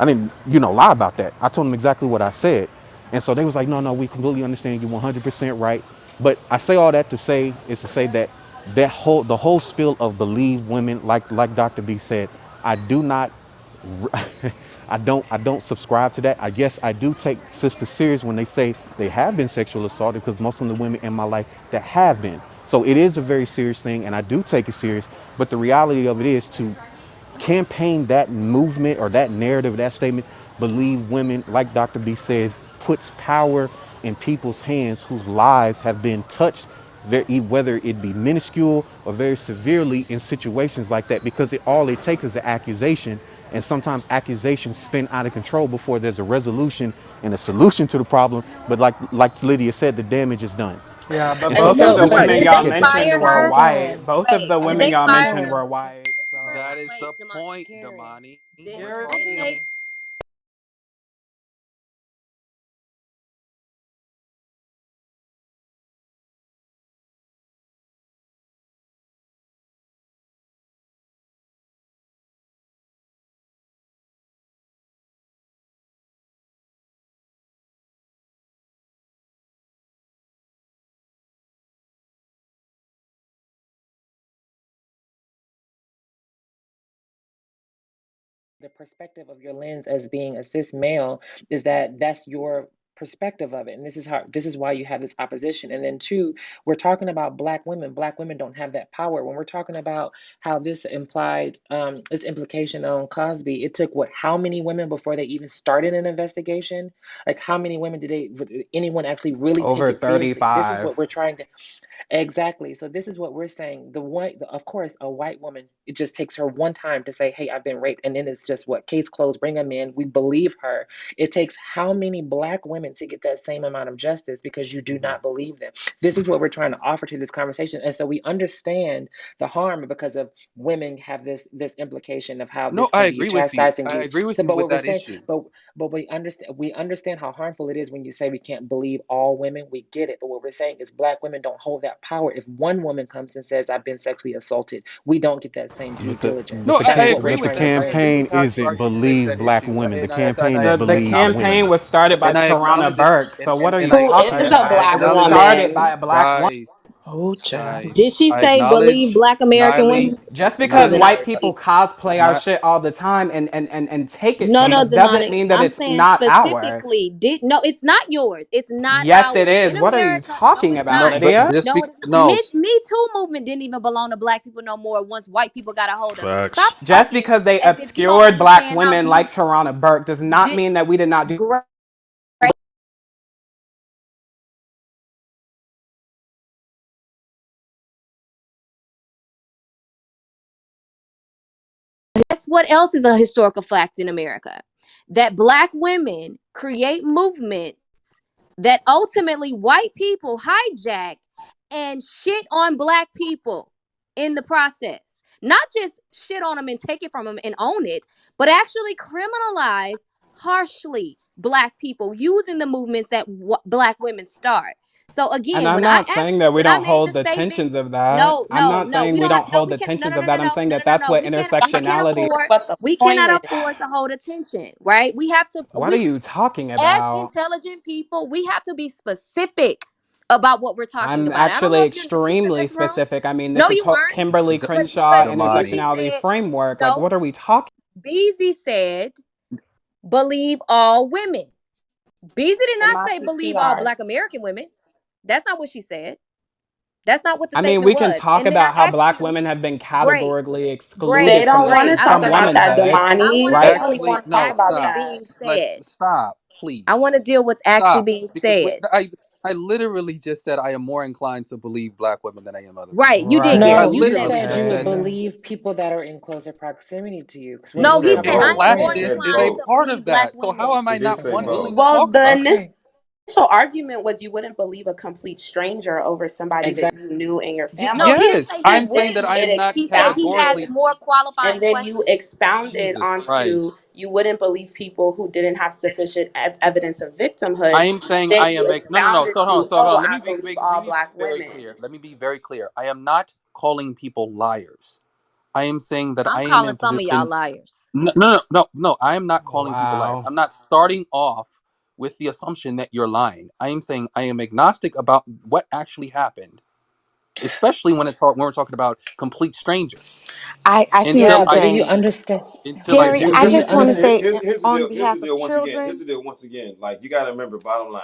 I didn't, lie about that. I told them exactly what I said. And so they was like, no, no, we completely understand you 100% right. But I say all that to say is to say that the whole spiel of believe women, like Dr. B said, I do not I don't subscribe to that. I guess I do take sisters serious when they say they have been sexually assaulted because most of the women in my life that have been. So it is a very serious thing and I do take it serious. But the reality of it is to campaign that movement or that narrative, that statement, believe women, like Dr. B says, puts power in people's hands whose lives have been touched, whether it be minuscule or very severely in situations like that, because all it takes is an accusation. And sometimes accusations spin out of control before there's a resolution and a solution to the problem. But like Lydia said, the damage is done. Yeah, but And so both So of the we got to women did y'all they get that. mentioned fire were her? Hold white. on. Both of Wait, the did women they y'all fire mentioned her? were Gary. white. So That is Wait, the point, Gary. Damani. did, We're didn't talking. Gary. they? The perspective of your lens as being a cis male is that that's your perspective of it, and this is why you have this opposition. And then two, we're talking about black women don't have that power. When we're talking about how this implied this implication on Cosby, it took what, how many women before they even started an investigation? Like how many women did anyone actually really take over it seriously? This is what 35. we're trying to. Exactly. So this is what we're saying. Of course, a white woman, it just takes her one time to say, "Hey, I've been raped," and then it's just what, case closed. Bring them in. We believe her. It takes how many black women to get that same amount of justice because you do Mhm. not believe them. This is what we're trying to offer to this conversation, and so we understand the harm because of women have this implication of how No, this I can be agree with you. chastising I you. agree with So, you but with what we're that saying, issue. but we understand how harmful it is when you say we can't believe all women. We get it, but what we're saying is black women don't hold that power. If one woman comes and says I've been sexually assaulted, we don't get that same due But the diligence. No, but the I That's cam what we're agree but the with trying to that. I bring. agree with campaign how you isn't articulated believe that black issue, women. The and campaign I is The and believe I campaign women. was started by and I Tarana acknowledge it, Burke. So what are and you I Who talking is a about? I It black was acknowledge it, started by woman? a black woman. guys, Oh, child. Did guys. she I say believe acknowledge Black American Niley, women? Just Or because did I white Niley, people speak? cosplay our not shit all the time and take it No, from no, us doesn't demonic. mean that I'm it's saying not ours. specifically. Did no? It's not yours. It's not Yes, it ours is. in What are you America. No, talking it's about, no, not. but Lydia? just No, be it is not. no. Me Too movement didn't even belong to black people no more. Once white people got a hold of it, so stop Facts. Just talking because they as if you don't obscured black understand how women being like Tarana Burke does not mean that we did not do. great. Guess what else is a historical fact in America? That black women create movements that ultimately white people hijack and shit on black people in the process. Not just shit on them and take it from them and own it, but actually criminalize harshly black people using the movements that black women start. So And again, I'm when I not saying asked, that we when I don't made hold the the statement, tensions of that. no, I'm no, not no, saying we we don't have, don't no, hold we the can, no, tensions no, of no, no, that. I'm no, saying no, that no, no, that's no. what We can't intersectionality. That's afford, what the we point cannot is. afford to hold attention, right? We have to, What are you talking as about? intelligent people, we have to be specific about what we're talking I'm about. I don't know actually if you was in extremely this room. specific. I mean, No, this is you weren't, Kimberly D- Crenshaw because Damani. Beezy intersectionality said framework. Like, no. what are we talking? Beezy said believe all women. Beezy did In not my say believe all PTR. Black American women. That's not what she said. That's not what the I mean, statement we can was. talk And then I about how asked black you, women have been great, categorically They excluded don't want great. to I talk want from to about deal that, with Actually, womanhood. I want Damani. to They deal only with what's want actually, to talk no. about actually Stop. being that. Let's said. stop, I want to please. deal with what's actually Stop, being because said. I literally just said I am more inclined to believe black women than I am other Right. people. You did, I Right. Gary. No, You you said literally said that. you just would said Okay. that. believe people that are in closer proximity to you, because we He No, he said understand said black I both. am women. He more Blackness said is inclined a both. to part believe of black that. So how women. am He I did not say one both. willing to Well, talk the about it? Okay, initial argument was you wouldn't believe a complete stranger over somebody that exactly. you knew in your No, family. he didn't Yes, say you I'm And saying then that wouldn't. I it am not He said he has expounded, categorically. more and qualifying then you questions. expounded Jesus onto Christ. you wouldn't believe people who didn't have sufficient evidence of I victimhood. am saying Then I you am no, no, no. expounded So hold on, to, so hold oh, on. I believe Let all me be black very women. clear. Let me be very clear. I am not calling people liars. I am saying that I'm I am in calling a some of y'all position. liars. No, no, no, no, no. I am not calling people liars. Wow. I'm not starting off with the assumption that you're lying. I am saying I am agnostic about what actually happened, especially when we're talking about complete strangers. I see what Until you're Yeah, I but do saying. you see, understand? until I Gary, Here, I Do here's you just the want to understand? say here's on the deal. Here's behalf the of deal once again. Here's children, the deal once again. Like you got to remember, bottom line,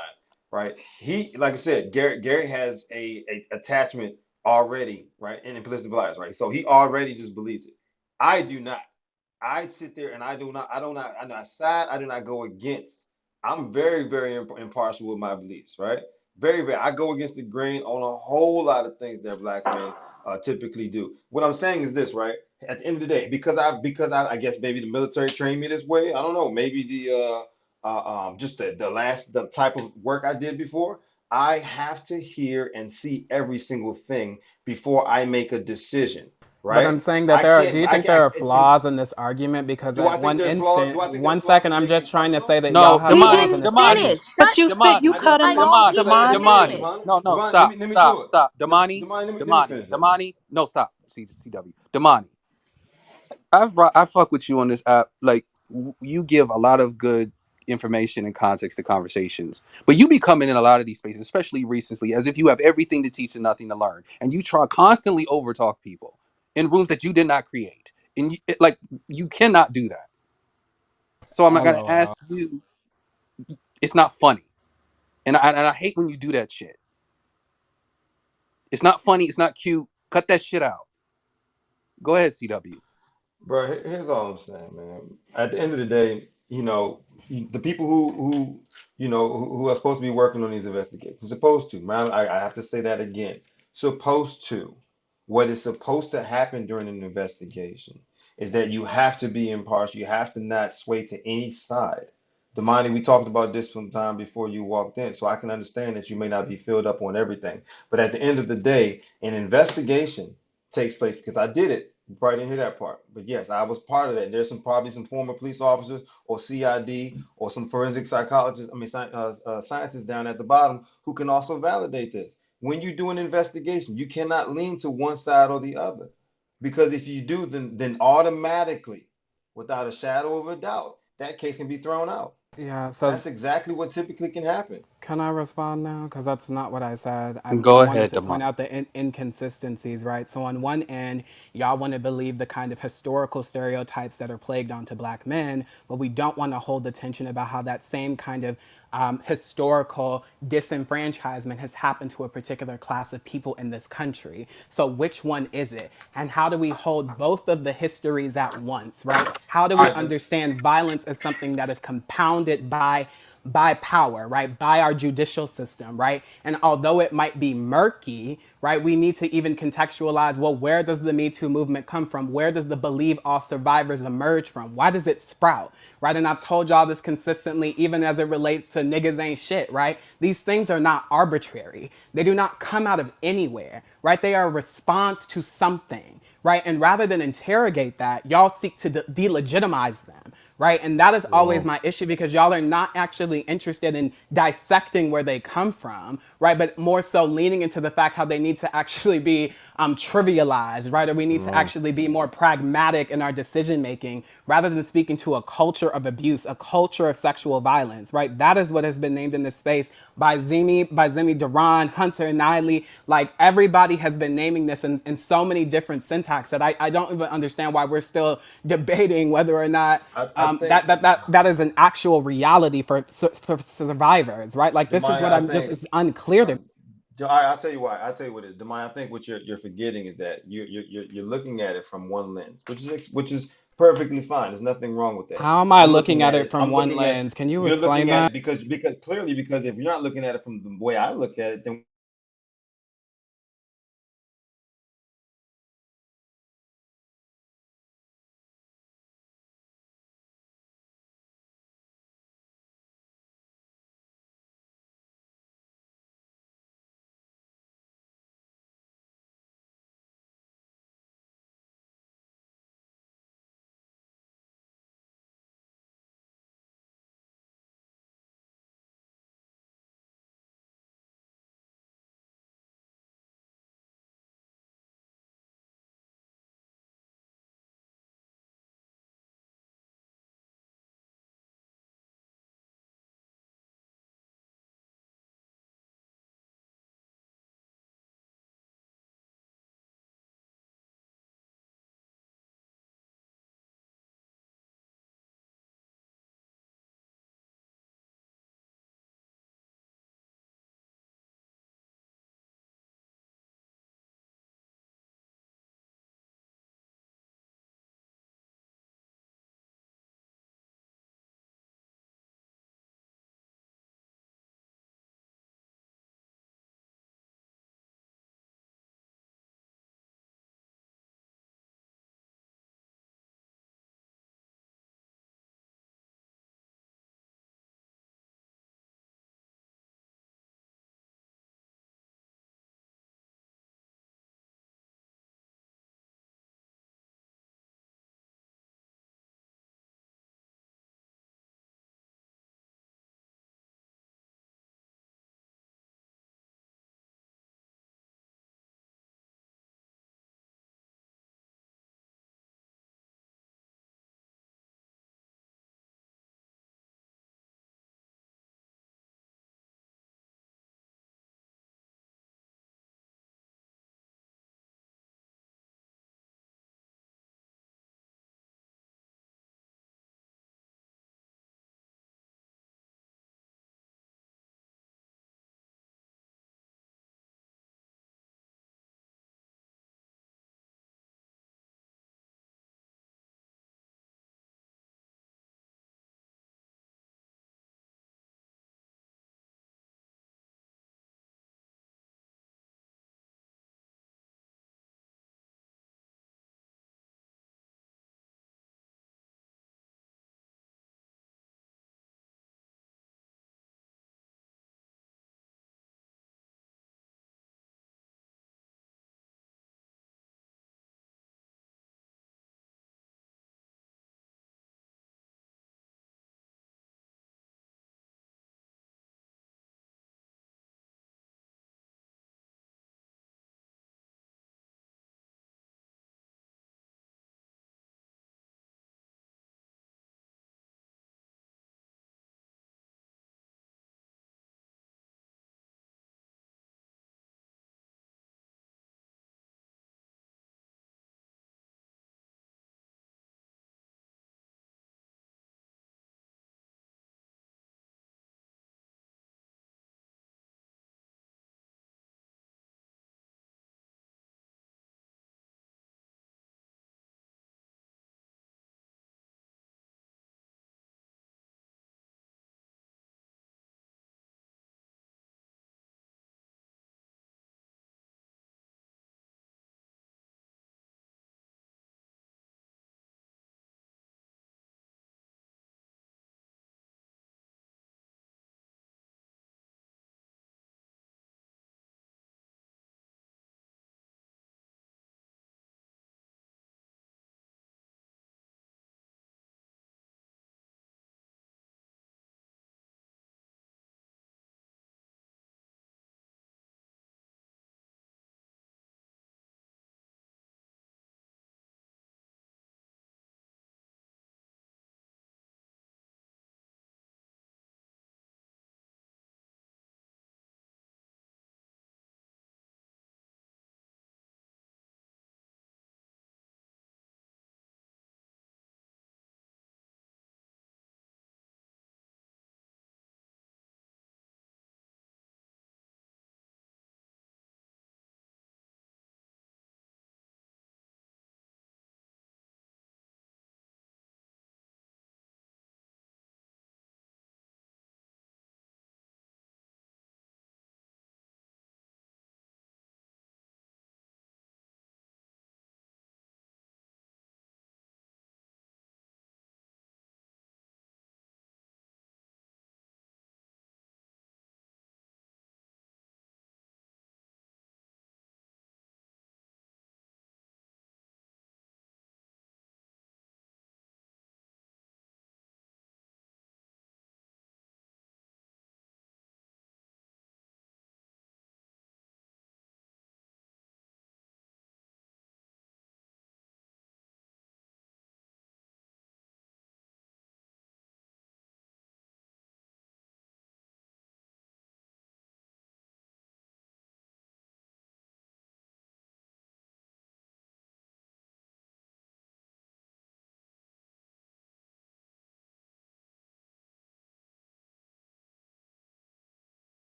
right? He, like I said, Gary has a attachment already, right, and implicit bias, right? So he already just believes it. I do not. I sit there and I do not side, I do not go against. I'm very, very impartial with my beliefs, right? Very, very. I go against the grain on a whole lot of things that black men typically do. What I'm saying is this, right? At the end of the day, I guess maybe the military trained me this way. I don't know. Maybe just the type of work I did before. I have to hear and see every single thing before I make a decision, But right? I'm saying that I there are, do can't. you I think can't. there are flaws in this argument? Because Do I at think one there's flaws? Do instant, I think there's one flaws second, in I'm making just trying to impartial? say that y'all no, have a He lot of Damani, didn't Damani, finish. analysis. Shut. But you I cut didn't him Like finish. off, he Let didn't me finish, Damani. finish. Demani. no, no, Demani, stop, let me do stop, it. stop, Damani, Let me Damani, finish, brother. Damani, no, stop, CW, Damani. I fuck with you on this app. Like you give a lot of good information and context to conversations, but you be coming in a lot of these spaces, especially recently, as if you have everything to teach and nothing to learn, and you try constantly overtalk people in rooms that you did not create, and like you cannot do that. So I'm not gonna LOL. ask you. It's not funny, and I hate when you do that shit. It's not funny. It's not cute. Cut that shit out. Go ahead, CW. Bro, here's all I'm saying, man. At the end of the day, the people who are supposed to be working on these investigations, supposed to, man, I have to say that again. Supposed to. What is supposed to happen during an investigation is that you have to be impartial. You have to not sway to any side. Damani, we talked about this from time before you walked in, so I can understand that you may not be filled up on everything. But at the end of the day, an investigation takes place because I did it. You probably didn't hear that part, but yes, I was part of that. There's probably some former police officers or CID or some forensic psychologists, scientists down at the bottom who can also validate this. When you do an investigation, you cannot lean to one side or the other, because if you do, then automatically, without a shadow of a doubt, that case can be thrown out. Yeah, so That's exactly what typically can happen. can I respond now? Because that's not what I said. I Go wanted ahead, to point Damani. out the inconsistencies, right? So, on one end, y'all want to believe the kind of historical stereotypes that are plagued onto black men, but we don't want to hold the tension about how that same kind of historical disenfranchisement has happened to a particular class of people in this country. So, which one is it? And how do we hold both of the histories at once, right? How do All we right, then. understand violence as something that is compounded by power, right? By our judicial system, right? And although it might be murky, right, we need to even contextualize, well, where does the Me Too movement come from? Where does the believe all survivors emerge from? Why does it sprout, right? And I've told y'all this consistently, even as it relates to niggas ain't shit, right? These things are not arbitrary. They do not come out of anywhere, right? They are a response to something, right? And rather than interrogate that, y'all seek to delegitimize them, right? And that is always Well, my issue because y'all are not actually interested in dissecting where they come from, right? But more so leaning into the fact how they need to actually be trivialized, right? Or we need to well, actually be more pragmatic in our decision making rather than speaking to a culture of abuse, a culture of sexual violence, right? That is what has been named in this space by Zemi Duran, Hunter Niley. Like everybody has been naming this in so many different syntax that I don't even understand why we're still debating whether or not I think, that is an actual reality for survivors, right? Like this is Demaya, what I I'm just, think, it's unclear to me. I'll tell you why. I'll tell you what it is. Demai, I think what you're forgetting is that you're looking at it from one lens, which is perfectly fine. There's nothing wrong with that. How am I I'm looking looking at at it it. from I'm one looking at lens? Can you You're explain looking at that? it because if you're not looking at it from the way I look at it, then